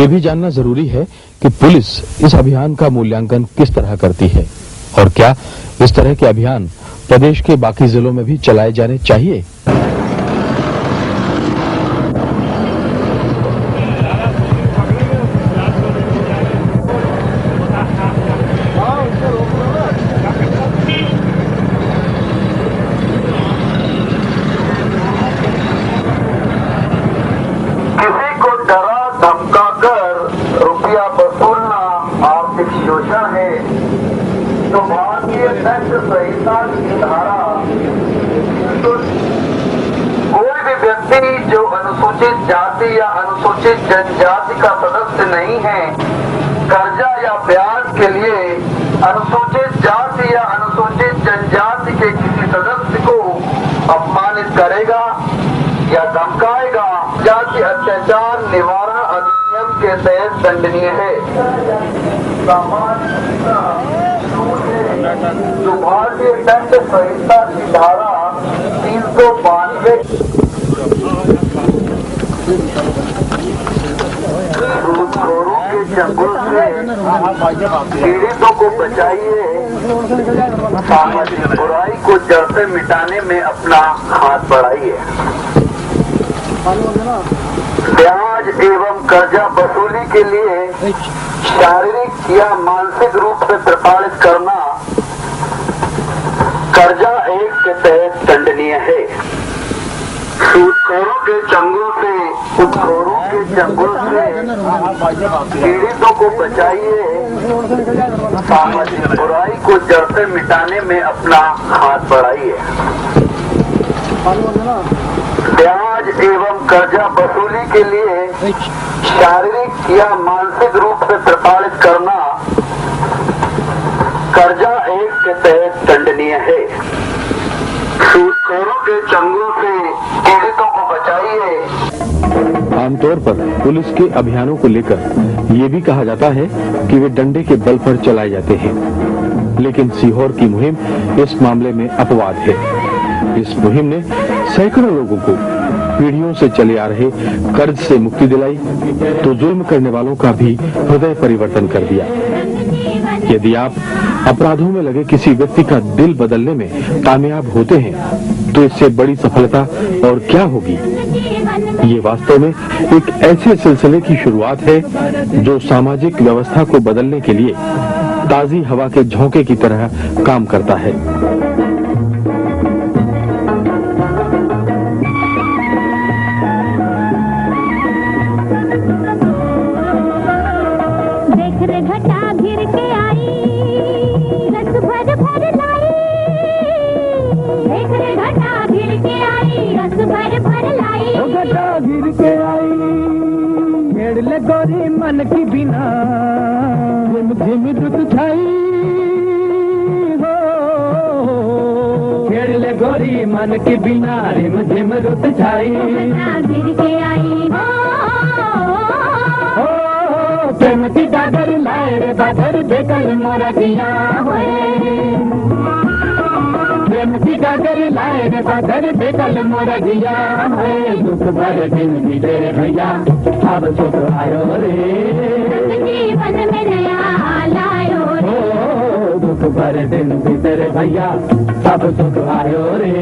ये भी जानना जरूरी है कि पुलिस इस अभियान का मूल्यांकन किस तरह करती है और क्या इस तरह के अभियान प्रदेश के बाकी जिलों में भी चलाए जाने चाहिए। तो भारतीय दंड संहिता की धारा कोई भी व्यक्ति जो अनुसूचित जाति या अनुसूचित जनजाति का सदस्य नहीं है, कर्जा या ब्याज के लिए अनुसूचित जाति या अनुसूचित जनजाति के किसी सदस्य को अपमानित करेगा या धमकाएगा, जाति अत्याचार निवारण अधिनियम के तहत दंडनीय है। जो भारतीय दंड संहिता की धारा 392 सूदखोरों के चंगुल से पीड़ितों को बचाइए, सामाजिक बुराई को जड़ से मिटाने में अपना हाथ बढ़ाइए। ब्याज एवं कर्जा वसूली के लिए शारीरिक या मानसिक रूप से प्रताड़ित करना कर्जा एक के तहत दंडनीय है। सूदखोरों के चंगुल से पीड़ितों को बचाइए, सामाजिक बुराई को जड़ से मिटाने में अपना हाथ बढ़ाइए। ब्याज एवं कर्जा वसूली के लिए शारीरिक या मानसिक रूप से प्रताड़ित करना कर्जा एक के तहत दंडनीय है। सूदखोरों के चंगुल से पीड़ितों को बचाइए। आमतौर पर पुलिस के अभियानों को लेकर ये भी कहा जाता है कि वे डंडे के बल पर चलाए जाते हैं, लेकिन सीहोर की मुहिम इस मामले में अपवाद है। इस मुहिम ने सैकड़ों लोगों को पीढ़ियों से चले आ रहे कर्ज से मुक्ति दिलाई तो जुल्म करने वालों का भी हृदय परिवर्तन कर दिया। यदि आप अपराधों में लगे किसी व्यक्ति का दिल बदलने में कामयाब होते हैं तो इससे बड़ी सफलता और क्या होगी। ये वास्तव में एक ऐसे सिलसिले की शुरुआत है जो सामाजिक व्यवस्था को बदलने के लिए ताजी हवा के झोंके की तरह काम करता है। गोरी मन की बिना झिम रुत छाई हो, खेड़ ले गोरी मन की बिना रिम झिम रुत छाई गिर के आई हो, प्रेम की डागर लाए रे बादर बेकल मोरा दिया प्रेम की डागर लाए रे बादर बेकल मोरा दिया है। दुख भर दिन बीते भैया अब सुख आयो रे, जीवन में नया लायो रे, दुख भर दिन भीतर भैया अब सुख आयो रे,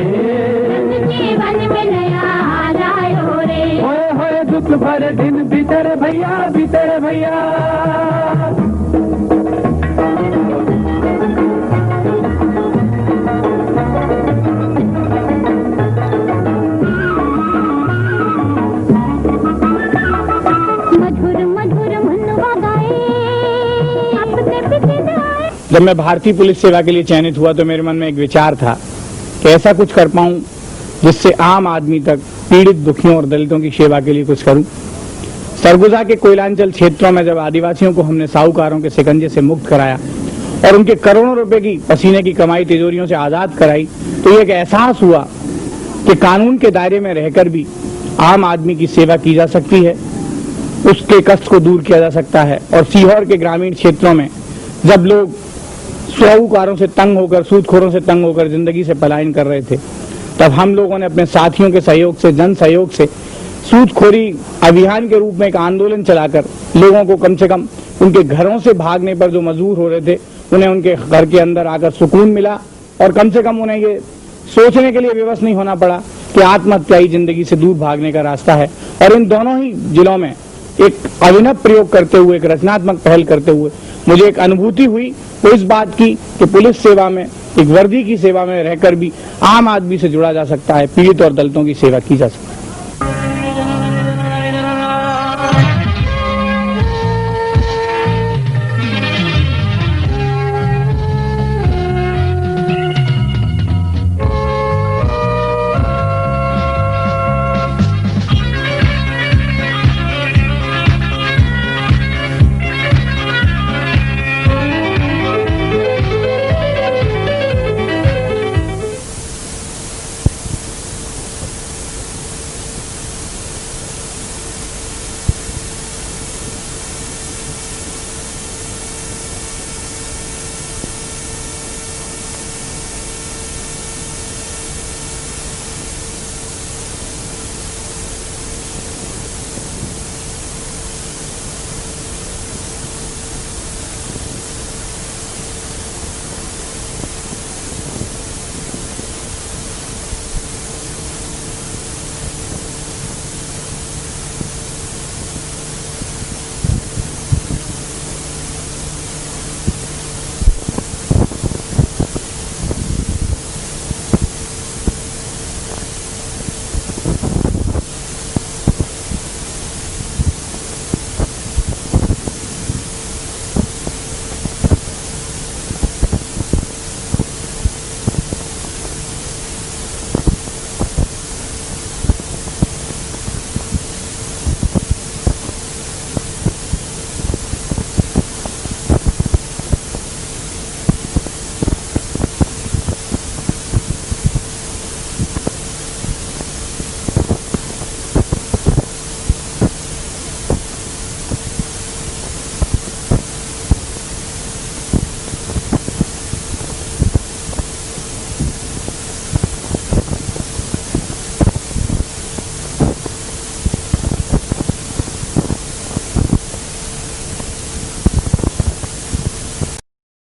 जीवन में नया लायो रे, होए दुख भर दिन भीतर भैया भीतर भैया। जब मैं भारतीय पुलिस सेवा के लिए चयनित हुआ तो मेरे मन में एक विचार था कि ऐसा कुछ कर पाऊं जिससे आम आदमी तक पीड़ित दुखियों और दलितों की सेवा के लिए कुछ करूं। सरगुजा के कोयलांचल क्षेत्रों में जब आदिवासियों को हमने साहूकारों के शिकंजे से मुक्त कराया और उनके करोड़ों रुपए की पसीने की कमाई तिजोरियों से आजाद कराई तो ये एक एहसास हुआ कि कानून के दायरे में रहकर भी आम आदमी की सेवा की जा सकती है, उसके कष्ट को दूर किया जा सकता है। और सीहोर के ग्रामीण क्षेत्रों में जब लोग साहूकारों से तंग होकर, सूदखोरों से तंग होकर जिंदगी से पलायन कर रहे थे, तब हम लोगों ने अपने साथियों के सहयोग से, जन सहयोग से सूदखोरी अभियान के रूप में एक आंदोलन चलाकर लोगों को कम से कम उनके घरों से भागने पर जो मजबूर हो रहे थे उन्हें उनके घर के अंदर आकर सुकून मिला और कम से कम उन्हें ये सोचने के लिए विवश नहीं होना पड़ा कि आत्महत्या ही जिंदगी से दूर भागने का रास्ता है। और इन दोनों ही जिलों में एक अभिनव प्रयोग करते हुए, एक रचनात्मक पहल करते हुए मुझे एक अनुभूति हुई वो इस बात की कि पुलिस सेवा में, एक वर्दी की सेवा में रहकर भी आम आदमी से जुड़ा जा सकता है, पीड़ित और दलितों की सेवा की जा सकती है।